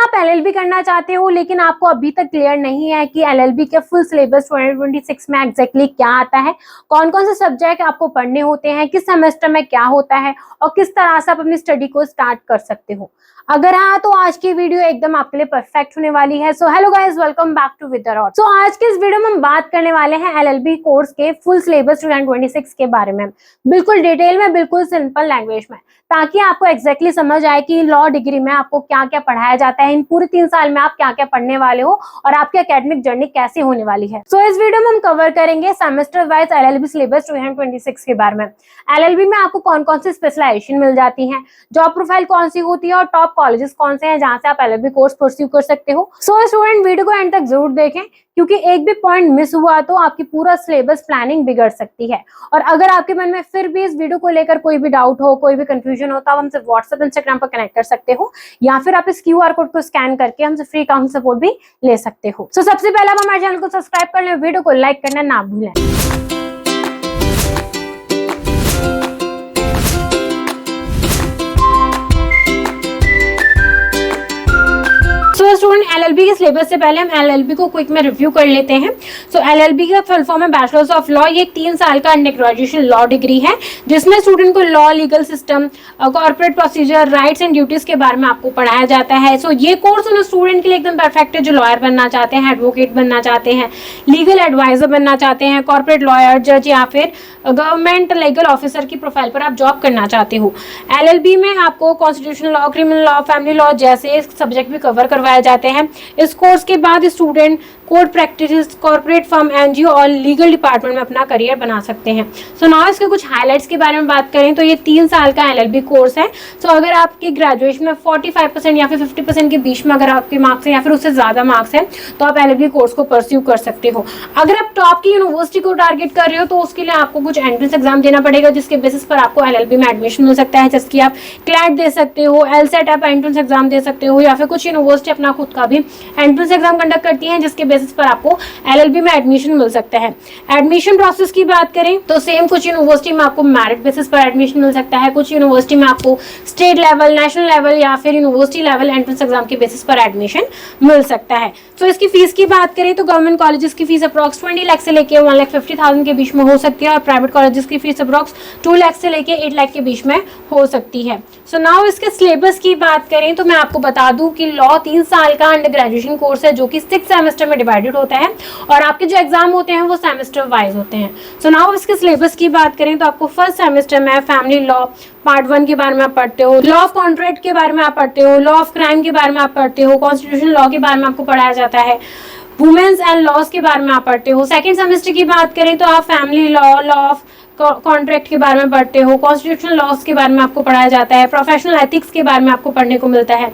आप एलएलबी करना चाहते हो लेकिन आपको अभी तक क्लियर नहीं है कि एलएलबी के फुल सिलेबस 2026 में एग्जैक्टली क्या आता है, कौन कौन से सब्जेक्ट आपको पढ़ने होते हैं, किस सेमेस्टर में क्या होता है और किस तरह से आप अपनी स्टडी को स्टार्ट कर सकते हो, अगर हाँ तो आज की वीडियो एकदम आपके लिए परफेक्ट होने वाली है। So hello guys, welcome back to with the rod. So आज के इस वीडियो में हम बात करने वाले हैं एलएलबी कोर्स के फुल सिलेबस 2026 के बारे में, बिल्कुल डिटेल में, बिल्कुल सिंपल लैंग्वेज में, ताकि आपको एग्जैक्टली समझ आए कि लॉ डिग्री में आपको क्या क्या पढ़ाया जाता है, इन पूरे 3 साल में आप क्या क्या पढ़ने वाले हो और आपकी एकेडमिक जर्नी कैसे होने वाली है। सो इस वीडियो में हम कवर करेंगे सेमेस्टर वाइज एलएलबी सिलेबस 2026 के बारे में। एलएलबी में आपको कौन कौन सी स्पेशलाइजेशन मिल जाती है, जॉब प्रोफाइल कौन सी होती है और टॉप कॉलेजेस कौन से हैं जहां से आप एलएलबी कोर्स परस्यू कर सकते हो। सो स्टूडेंट वीडियो को एंड तक जरूर देखें, क्योंकि एक भी पॉइंट मिस हुआ तो आपकी पूरा सिलेबस प्लानिंग बिगड़ सकती है। और अगर आपके मन में फिर भी इस वीडियो को लेकर कोई भी डाउट हो, कोई भी कंफ्यूजन हो, तो आप हमसे व्हाट्सएप इंस्टाग्राम पर कनेक्ट कर सकते हो, या फिर आप इस क्यूआर कोड को स्कैन करके हमसे फ्री काउंसलिंग सपोर्ट भी ले सकते हो। सो सबसे पहले आप हमारे चैनल को सब्सक्राइब कर लें, वीडियो को लाइक करना ना भूलें। स्टूडेंट एलएलबी के सिलेबस से पहले हम एलएलबी को क्विक में रिव्यू कर लेते हैं। सो एलएलबी का फुल फॉर्म है बैचलर्स ऑफ लॉ। ये 3 साल का अंडर ग्रेजुएशन लॉ डिग्री है, जिसमें स्टूडेंट को law, legal system, corporate procedure, rights and duties के बारे में आपको पढ़ाया जाता है। सो ये कोर्स उन स्टूडेंट के लिए एकदम परफेक्ट है जो लॉयर बनना चाहते हैं, एडवोकेट बनना चाहते हैं, लीगल एडवाइजर बनना चाहते हैं, कॉर्पोरेट लॉयर, जज या फिर गवर्नमेंट लीगल ऑफिसर की प्रोफाइल पर आप जॉब करना चाहते हो। एलएलबी में आपको constitutional law, criminal law, family law जैसे सब्जेक्ट भी कवर करवाए जाते हैं। इस कोर्स के बाद student court practice, corporate firm, NGO और लीगल डिपार्टमेंट में अपना करियर बना सकते हैं। सो नाउ इसके कुछ हाइलाइट्स के बारे में बात करें तो ये 3 साल का एलएलबी कोर्स है। सो अगर आपकी ग्रेजुएशन में 45% या फिर 50% के बीच में अगर आपके मार्क्स हैं या फिर उससे ज्यादा मार्क्स हैं तो आप एलएलबी कोर्स को परस्यू कर सकते हो। अगर आप टॉप की यूनिवर्सिटी को टारगेट कर रहे हो तो उसके लिए आपको कुछ एंट्रेंस एग्जाम देना पड़ेगा, जिसके बेसिस पर आपको एलएलबी में एडमिशन मिल सकता है। जैसे कि आप क्लैट दे सकते हो, एलसेट आप एंट्रेंस एग्जाम दे सकते हो, या फिर कुछ यूनिवर्सिटी अपना खुद का भी एंट्रेंस एग्जाम कंडक्ट करती हैं, जिसके बेसिस पर आपको एलएलबी में एडमिशन मिल सकता है। एडमिशन प्रोसेस की बात करें तो सेम, कुछ यूनिवर्सिटी में आपको मेरिट बेसिस पर एडमिशन मिल सकता है, कुछ यूनिवर्सिटी में आपको स्टेट लेवल, नेशनल लेवल या फिर यूनिवर्सिटी लेवल एंट्रेंस एग्जाम के बेसिस पर एडमिशन मिल सकता है। तो इसकी फीस की बात करें तो गवर्नमेंट कॉलेजेस की फीस अप्रॉक्स 20 लाख से लेकर 1,50,000 के बीच में हो सकती है, और प्राइवेट कॉलेजेस की फीस अप्रॉक्स 2 लाख से लेकर 8 लाख के बीच में हो सकती है। सो नाउ इसके सिलेबस की बात करें तो मैं आपको बता दूं कि लॉ 3 साल का अंडर ग्रेजुएशन कोर्स है, जो कि 6 सेमेस्टर में डिवाइडेड होता है, और आपके जो एग्जाम होते हैं वो सेमेस्टर वाइज होते हैं। सो नाउ इसके सिलेबस की बात करें तो आपको फर्स्ट सेमेस्टर में फैमिली लॉ पार्ट 1 के बारे में आप पढ़ते हो, लॉ ऑफ कॉन्ट्रैक्ट के बारे में आप पढ़ते हो, लॉ ऑफ क्राइम के बारे में आप पढ़ते हो, कॉन्स्टिट्यूशन लॉ के बारे में आपको पढ़ाया जाता है, वुमेन्स एंड लॉज के बारे में आप पढ़ते हो। सेकंड सेमेस्टर की बात करें तो आप family law, law of contract के बारे में पढ़ते हो, कॉन्स्टिट्यूशनल लॉज के बारे में आपको पढ़ाया जाता है, प्रोफेशनल एथिक्स के बारे में आपको पढ़ने को मिलता है,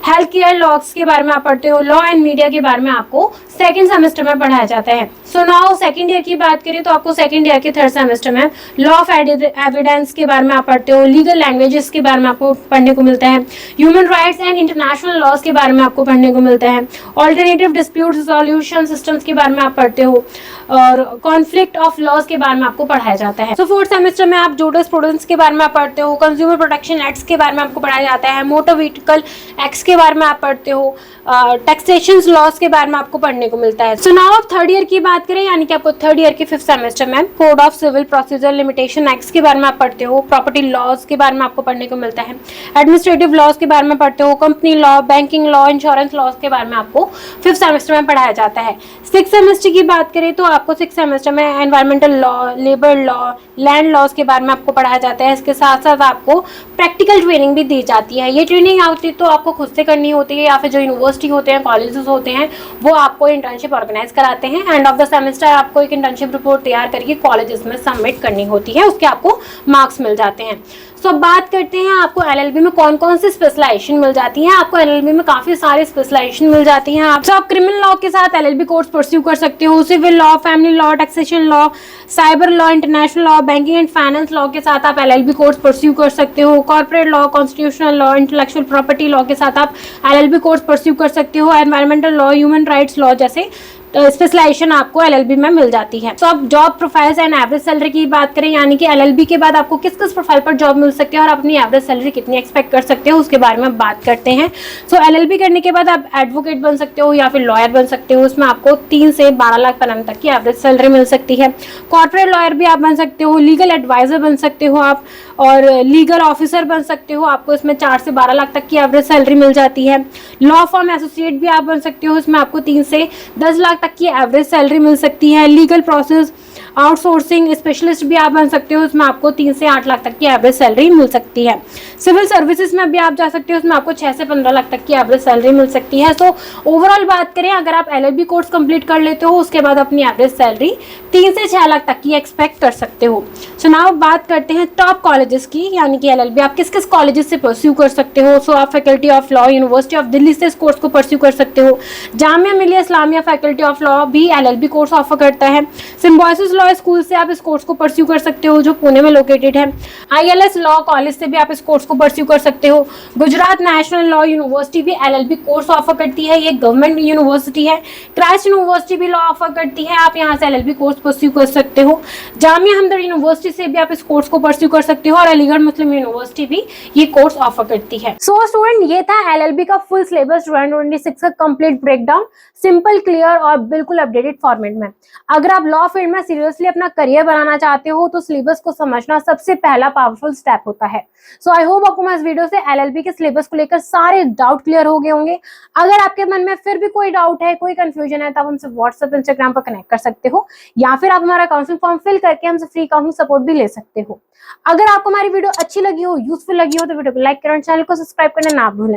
हेल्थ केयर लॉज के बारे में आप पढ़ते हो, लॉ एंड मीडिया के बारे में आपको सेकंड सेमेस्टर में पढ़ाया जाता है। सो नाउ सेकंड ईयर की बात करें तो आपको सेकंड ईयर के थर्ड सेमेस्टर में लॉ ऑफ एविडेंस के बारे में आप पढ़ते हो, लीगल लैंग्वेजेस के बारे में आपको पढ़ने को मिलता है, human rights and international laws के बारे में आपको पढ़ने को मिलता है, ऑल्टरनेटिव डिस्प्यूट रिजोल्यूशन सिस्टम्स के बारे में आप पढ़ते हो, और कॉन्फ्लिक्ट ऑफ लॉज के बारे में आपको पढ़ाया जाता है। सो फोर्थ सेमेस्टर में आप जूरिस्प्रूडेंस के बारे में आप पढ़ते हो, कंज्यूमर प्रोटेक्शन एक्ट्स के बारे में आपको पढ़ाया जाता है, मोटर व्हीकल एक्ट्स के बारे में आप पढ़ते हो, टैक्सेशन लॉज के बारे में आपको पढ़ने को मिलता है। सो नाउ आप थर्ड ईयर की बात करें, यानी कि आपको थर्ड ईयर के 5th सेमेस्टर में code of civil procedure limitation acts के बारे में आप पढ़ते हो, प्रॉपर्टी लॉज के बारे में आपको पढ़ने को मिलता है, एडमिनिस्ट्रेटिव लॉज के बारे में पढ़ते हो, company law, banking law, insurance laws के बारे में आपको 5th सेमेस्टर में पढ़ाया जाता है। 6th सेमेस्टर की बात करें तो आपको 6th सेमेस्टर में environmental law, labour law, land laws के बारे में आपको पढ़ाया जाता है। इसके साथ साथ आपको प्रैक्टिकल ट्रेनिंग भी दी जाती है। ये ट्रेनिंग आती तो आपको खुद से करनी होती है, या फिर जो यूनिवर्सिटी होते हैं, कॉलेजेस होते हैं, वो आपको इंटर्नशिप ऑर्गेनाइज कराते हैं। एंड ऑफ द सेमेस्टर आपको एक इंटर्नशिप रिपोर्ट तैयार करके कॉलेजेस में सबमिट करनी होती है, उसके आपको मार्क्स मिल जाते हैं। सो बात करते हैं आपको एलएलबी में कौन कौन सी स्पेशलाइजेशन मिल जाती है। आपको एलएलबी में काफी सारी स्पेशलाइजेशन मिल जाती हैं। आप क्रिमिनल लॉ के साथ एलएलबी कोर्स परस्यू कर सकते हो, civil law, family law, taxation law, cyber law, international law, banking and finance law के साथ आप एलएलबी कोर्स परस्यू कर सकते हो, corporate law, constitutional law, intellectual property law के साथ आप एलएलबी कोर्स परस्यू कर सकते हो, environmental law, human rights law जैसे स्पेशलाइजेशन आपको LLB में मिल जाती है। तो अब job profiles and average salary की बात करें, यानी कि LLB के बाद आपको किस किस प्रोफाइल पर जॉब मिल सकती है और अपनी एवरेज सैलरी कितनी एक्सपेक्ट कर सकते हो, उसके बारे में बात करते हैं। सो LLB करने के बाद आप एडवोकेट बन सकते हो या फिर लॉयर बन सकते हो। उसमें आपको 3 से 12 लाख पर annum तक की एवरेज सैलरी मिल सकती है। कॉर्पोरेट लॉयर भी आप बन सकते हो, लीगल एडवाइजर बन सकते हो आप, और लीगल ऑफिसर बन सकते हो। आपको इसमें 4 से 12 लाख तक की एवरेज सैलरी मिल जाती है। लॉ फर्म एसोसिएट भी आप बन सकते हो, इसमें आपको 3 से 10 लाख तक की एवरेज सैलरी मिल सकती है। लीगल प्रोसेस आउटसोर्सिंग स्पेशलिस्ट भी आप बन सकते हो, उसमें आपको 3 से 8 लाख तक की एवरेज सैलरी मिल सकती है। सिविल सर्विसेज में भी आप जा सकते हो, उसमें आपको 6 से 15 लाख तक की एवरेज सैलरी मिल सकती है। सो ओवरऑल बात करें, अगर आप LLB कोर्स कंप्लीट कर लेते हो, उसके बाद अपनी एवरेज सैलरी 3 से 6 लाख तक की एक्सपेक्ट कर सकते हो। सो नाउ बात करते हैं टॉप कॉलेजेस की, यानी कि LLB आप किस किस कॉलेजेस से परस्यू कर सकते हो। सो आप faculty of law university of Delhi से इस कोर्स को परस्यू कर सकते हो। Jamia Millia Islamia faculty of law भी LLB कोर्स ऑफर करता है। सिम्बोसिस लॉ स्कूल से आप इस कोर्स को परस्यू कर सकते हो, जो पुणे में लोकेटेड है। ILS लॉ कॉलेज से भी आप इस कोर्स को परस्यू कर सकते हो। गुजरात नेशनल लॉ यूनिवर्सिटी भी LLB कोर्स ऑफर करती है, ये गवर्नमेंट यूनिवर्सिटी है। क्राइस्ट यूनिवर्सिटी भी लॉ ऑफर करती है, आप यहाँ से LLB कोर्स परस्यू कर सकते हो। जामिया हमदर्द यूनिवर्सिटी से भी आप इस कोर्स को परस्यू कर सकते हो, और अलीगढ़ मुस्लिम यूनिवर्सिटी भी ये कोर्स ऑफर करती है। सो स्टूडेंट, ये था LLB का फुल सिलेबस 2026 का कंप्लीट ब्रेकडाउन, सिंपल, क्लियर और बिल्कुल अपडेटेड फॉर्मेट में। अगर आप लॉ फील्ड में सीरियसली अपना करियर बनाना चाहते हो, तो सिलेबस को समझना सबसे पहला पावरफुल स्टेप होता है। सो आई होप आपको मैं इस वीडियो से LLB के सिलेबस को लेकर सारे डाउट क्लियर हो गए होंगे। अगर आपके मन में फिर भी कोई डाउट है, कोई कंफ्यूजन है, तो आप हमसे व्हाट्सएप इंस्टाग्राम पर कनेक्ट कर सकते हो, या फिर आप हमारा काउंसलिंग फॉर्म फिल करके हमसे फ्री काउंसलिंग सपोर्ट भी ले सकते हो। अगर आपको हमारी वीडियो अच्छी लगी हो, यूजफुल लगी हो, तो वीडियो को लाइक करें और चैनल को सब्सक्राइब करना ना भूलें।